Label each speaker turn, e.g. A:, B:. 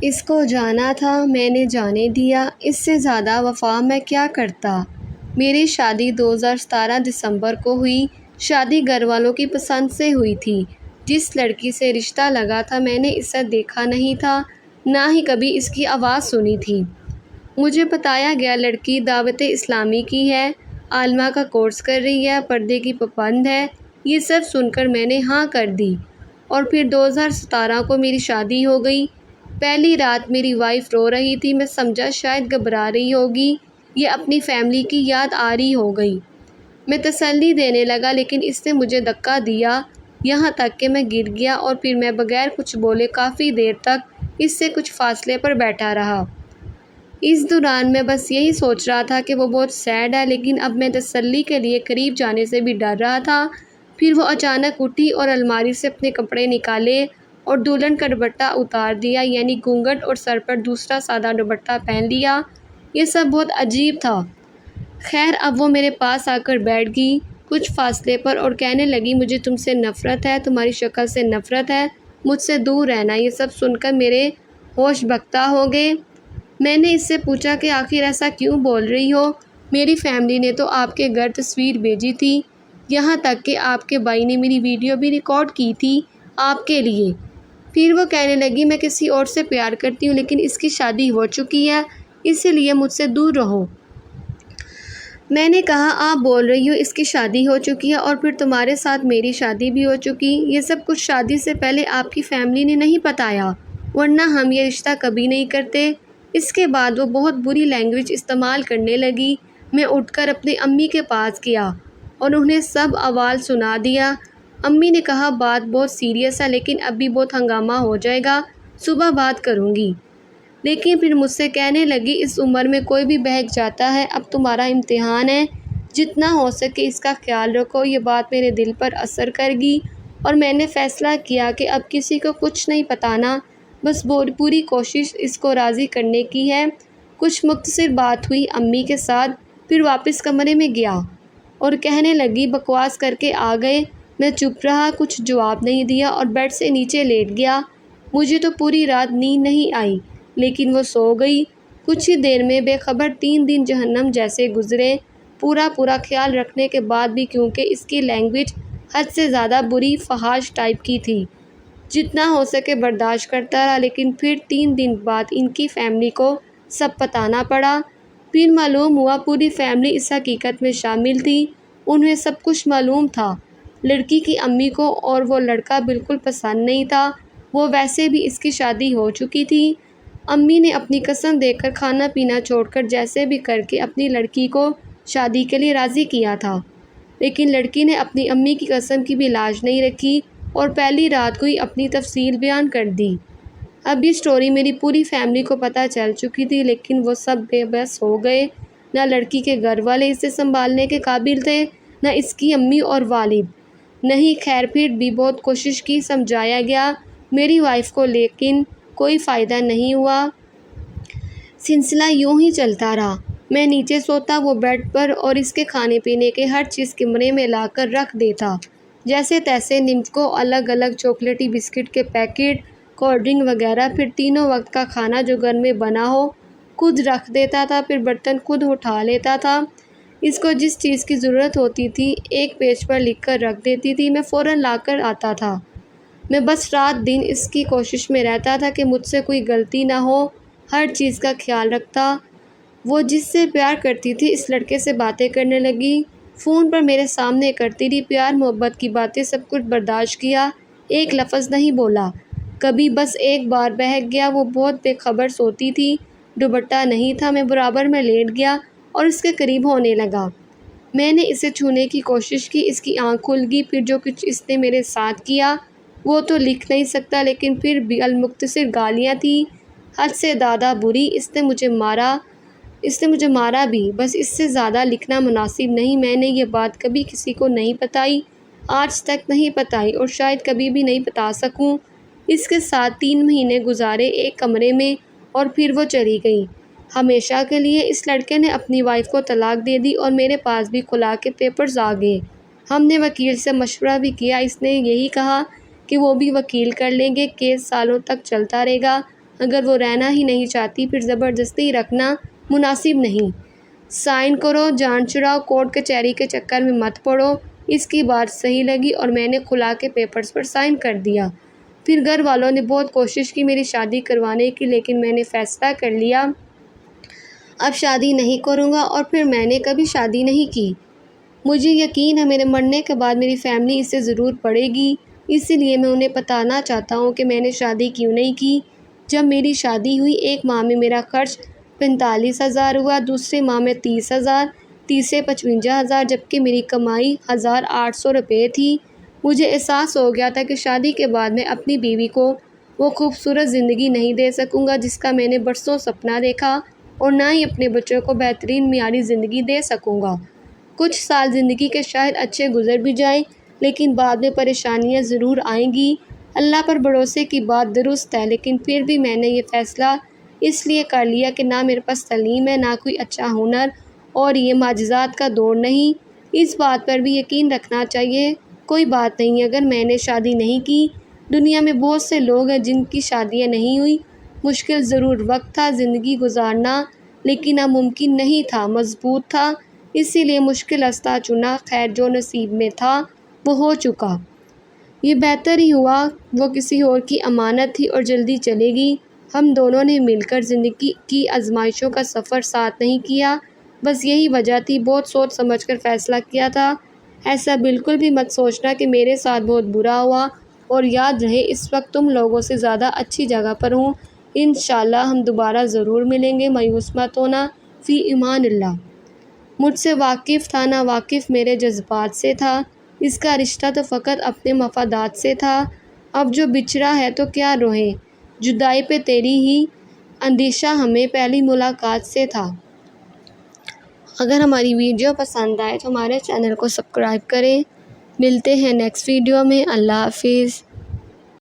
A: اس کو جانا تھا، میں نے جانے دیا، اس سے زیادہ وفا میں کیا کرتا۔ میری شادی 2017 دسمبر کو ہوئی۔ شادی گھر والوں کی پسند سے ہوئی تھی۔ جس لڑکی سے رشتہ لگا تھا میں نے اسے دیکھا نہیں تھا، نہ ہی کبھی اس کی آواز سنی تھی۔ مجھے بتایا گیا لڑکی دعوت اسلامی کی ہے، عالمہ کا کورس کر رہی ہے، پردے کی پابند ہے۔ یہ سب سن کر میں نے ہاں کر دی اور پھر 2017 کو میری شادی ہو گئی۔ پہلی رات میری وائف رو رہی تھی، میں سمجھا شاید گھبرا رہی ہوگی یا اپنی فیملی کی یاد آ رہی ہو گئی۔ میں تسلی دینے لگا لیکن اس نے مجھے دھکا دیا، یہاں تک کہ میں گر گیا اور پھر میں بغیر کچھ بولے کافی دیر تک اس سے کچھ فاصلے پر بیٹھا رہا۔ اس دوران میں بس یہی سوچ رہا تھا کہ وہ بہت سیڈ ہے، لیکن اب میں تسلی کے لیے قریب جانے سے بھی ڈر رہا تھا۔ پھر وہ اچانک اٹھی اور الماری سے اپنے کپڑے نکالے اور دلہن کا دوپٹہ اتار دیا، یعنی گھونگھٹ، اور سر پر دوسرا سادہ دوپٹہ پہن لیا۔ یہ سب بہت عجیب تھا۔ خیر اب وہ میرے پاس آ کر بیٹھ گئی کچھ فاصلے پر اور کہنے لگی مجھے تم سے نفرت ہے، تمہاری شکل سے نفرت ہے، مجھ سے دور رہنا۔ یہ سب سن کر میرے ہوش بختہ ہو گئے۔ میں نے اس سے پوچھا کہ آخر ایسا کیوں بول رہی ہو؟ میری فیملی نے تو آپ کے گھر تصویر بھیجی تھی، یہاں تک کہ آپ کے بھائی نے میری ویڈیو بھی ریکارڈ کی تھی آپ کے لیے۔ پھر وہ کہنے لگی میں کسی اور سے پیار کرتی ہوں لیکن اس کی شادی ہو چکی ہے، اسی لیے مجھ سے دور رہو۔ میں نے کہا آپ بول رہی ہو اس کی شادی ہو چکی ہے اور پھر تمہارے ساتھ میری شادی بھی ہو چکی۔ یہ سب کچھ شادی سے پہلے آپ کی فیملی نے نہیں بتایا، ورنہ ہم یہ رشتہ کبھی نہیں کرتے۔ اس کے بعد وہ بہت بری لینگویج استعمال کرنے لگی۔ میں اٹھ کر اپنی امی کے پاس گیا اور انہیں سب احوال سنا دیا۔ امی نے کہا بات بہت سیریس ہے لیکن اب بھی بہت ہنگامہ ہو جائے گا، صبح بات کروں گی۔ لیکن پھر مجھ سے کہنے لگی اس عمر میں کوئی بھی بہک جاتا ہے، اب تمہارا امتحان ہے، جتنا ہو سکے اس کا خیال رکھو۔ یہ بات میرے دل پر اثر کر گئی اور میں نے فیصلہ کیا کہ اب کسی کو کچھ نہیں بتانا، بس پوری کوشش اس کو راضی کرنے کی ہے۔ کچھ مختصر بات ہوئی امی کے ساتھ، پھر واپس کمرے میں گیا اور کہنے لگی بکواس کر کے آ گئے۔ میں چپ رہا، کچھ جواب نہیں دیا اور بیڈ سے نیچے لیٹ گیا۔ مجھے تو پوری رات نیند نہیں آئی لیکن وہ سو گئی۔ کچھ ہی دیر میں بے خبر 3 دن جہنم جیسے گزرے، پورا خیال رکھنے کے بعد بھی، کیونکہ اس کی لینگویج حد سے زیادہ بری فحش ٹائپ کی تھی۔ جتنا ہو سکے برداشت کرتا رہا لیکن پھر 3 دن بعد ان کی فیملی کو سب بتانا پڑا۔ پھر معلوم ہوا پوری فیملی اس حقیقت میں شامل تھی، انہیں سب کچھ معلوم تھا۔ لڑکی کی امی کو اور وہ لڑکا بالکل پسند نہیں تھا، وہ ویسے بھی اس کی شادی ہو چکی تھی۔ امی نے اپنی قسم دے کر کھانا پینا چھوڑ کر جیسے بھی کر کے اپنی لڑکی کو شادی کے لیے راضی کیا تھا، لیکن لڑکی نے اپنی امی کی قسم کی بھی لاج نہیں رکھی اور پہلی رات کو ہی اپنی تفصیل بیان کر دی۔ اب یہ سٹوری میری پوری فیملی کو پتہ چل چکی تھی لیکن وہ سب بے بس ہو گئے۔ نہ لڑکی کے گھر والے اسے سنبھالنے کے قابل تھے، نہ اس کی امی اور والد۔ نہیں خیر پھر بھی بہت کوشش کی، سمجھایا گیا میری وائف کو لیکن کوئی فائدہ نہیں ہوا۔ سلسلہ یوں ہی چلتا رہا۔ میں نیچے سوتا، وہ بیڈ پر، اور اس کے کھانے پینے کے ہر چیز کمرے میں لا کر رکھ دیتا، جیسے تیسے نمکو، الگ الگ چاکلیٹی بسکٹ کے پیکٹ، کولڈ ڈرنک وغیرہ۔ پھر تینوں وقت کا کھانا جو گھر میں بنا ہو خود رکھ دیتا تھا، پھر برتن خود اٹھا لیتا تھا۔ اس کو جس چیز کی ضرورت ہوتی تھی ایک پیج پر لکھ کر رکھ دیتی تھی، میں فوراً لا کر آتا تھا۔ میں بس رات دن اس کی کوشش میں رہتا تھا کہ مجھ سے کوئی غلطی نہ ہو، ہر چیز کا خیال رکھتا۔ وہ جس سے پیار کرتی تھی اس لڑکے سے باتیں کرنے لگی، فون پر میرے سامنے کرتی رہی، پیار محبت کی باتیں سب کچھ برداشت کیا، ایک لفظ نہیں بولا۔ کبھی بس ایک بار بہک گیا، وہ بہت بے خبر سوتی تھی، دوپٹہ نہیں تھا، میں برابر میں لیٹ گیا اور اس کے قریب ہونے لگا۔ میں نے اسے چھونے کی کوشش کی، اس کی آنکھ کھل گئی۔ پھر جو کچھ اس نے میرے ساتھ کیا وہ تو لکھ نہیں سکتا، لیکن پھر بھی المختصر گالیاں تھیں، حد سے زیادہ بری۔ اس نے مجھے مارا بھی، بس اس سے زیادہ لکھنا مناسب نہیں۔ میں نے یہ بات کبھی کسی کو نہیں بتائی، آج تک نہیں بتائی اور شاید کبھی بھی نہیں بتا سکوں۔ اس کے ساتھ 3 مہینے گزارے ایک کمرے میں اور پھر وہ چلی گئی ہمیشہ کے لیے۔ اس لڑکے نے اپنی وائف کو طلاق دے دی اور میرے پاس بھی خلا کے پیپرز آ گئے۔ ہم نے وکیل سے مشورہ بھی کیا، اس نے یہی کہا کہ وہ بھی وکیل کر لیں گے، کیس سالوں تک چلتا رہے گا اگر وہ رہنا ہی نہیں چاہتی پھر زبردستی رکھنا مناسب نہیں۔ سائن کرو، جان چھڑاؤ، کورٹ کچہری کے چکر میں مت پڑو۔ اس کی بات صحیح لگی اور میں نے خلا کے پیپرز پر سائن کر دیا۔ پھر گھر والوں نے بہت کوشش کی میری شادی کروانے کی، لیکن میں نے فیصلہ کر لیا اب شادی نہیں کروں گا، اور پھر میں نے کبھی شادی نہیں کی۔ مجھے یقین ہے میرے مرنے کے بعد میری فیملی اسے ضرور پڑھے گی، اسی لیے میں انہیں بتانا چاہتا ہوں کہ میں نے شادی کیوں نہیں کی۔ جب میری شادی ہوئی ایک ماہ میں میرا خرچ 45,000 ہوا، دوسرے ماہ میں 30,000، تیسرے 55,000، جبکہ میری کمائی 1,800 روپے تھی۔ مجھے احساس ہو گیا تھا کہ شادی کے بعد میں اپنی بیوی کو وہ خوبصورت زندگی نہیں دے سکوں گا جس کا میں نے برسوں سپنا دیکھا، اور نہ ہی اپنے بچوں کو بہترین معیاری زندگی دے سکوں گا۔ کچھ سال زندگی کے شاید اچھے گزر بھی جائیں، لیکن بعد میں پریشانیاں ضرور آئیں گی۔ اللہ پر بھروسے کی بات درست ہے، لیکن پھر بھی میں نے یہ فیصلہ اس لیے کر لیا کہ نہ میرے پاس تعلیم ہے، نہ کوئی اچھا ہنر، اور یہ معجزات کا دور نہیں۔ اس بات پر بھی یقین رکھنا چاہیے۔ کوئی بات نہیں اگر میں نے شادی نہیں کی، دنیا میں بہت سے لوگ ہیں جن کی شادیاں نہیں ہوئی۔ مشکل ضرور وقت تھا زندگی گزارنا، لیکن اب ممکن نہیں تھا، مضبوط تھا، اسی لیے مشکل راستہ چنا۔ خیر جو نصیب میں تھا وہ ہو چکا۔ یہ بہتر ہی ہوا، وہ کسی اور کی امانت تھی اور جلدی چلے گی۔ ہم دونوں نے مل کر زندگی کی آزمائشوں کا سفر ساتھ نہیں کیا، بس یہی وجہ تھی، بہت سوچ سمجھ کر فیصلہ کیا تھا۔ ایسا بالکل بھی مت سوچنا کہ میرے ساتھ بہت برا ہوا، اور یاد رہے اس وقت تم لوگوں سے زیادہ اچھی جگہ پر ہوں۔ انشاءاللہ ہم دوبارہ ضرور ملیں گے۔ مایوس مت ہونا۔ فی امان اللہ۔ مجھ سے واقف تھا، نہ واقف میرے جذبات سے تھا، اس کا رشتہ تو فقط اپنے مفادات سے تھا۔ اب جو بچھڑا ہے تو کیا روئیں، جدائی پہ تیری ہی اندیشہ ہمیں پہلی ملاقات سے تھا۔ اگر ہماری ویڈیو پسند آئے تو ہمارے چینل کو سبسکرائب کریں۔ ملتے ہیں نیکسٹ ویڈیو میں۔ اللہ حافظ۔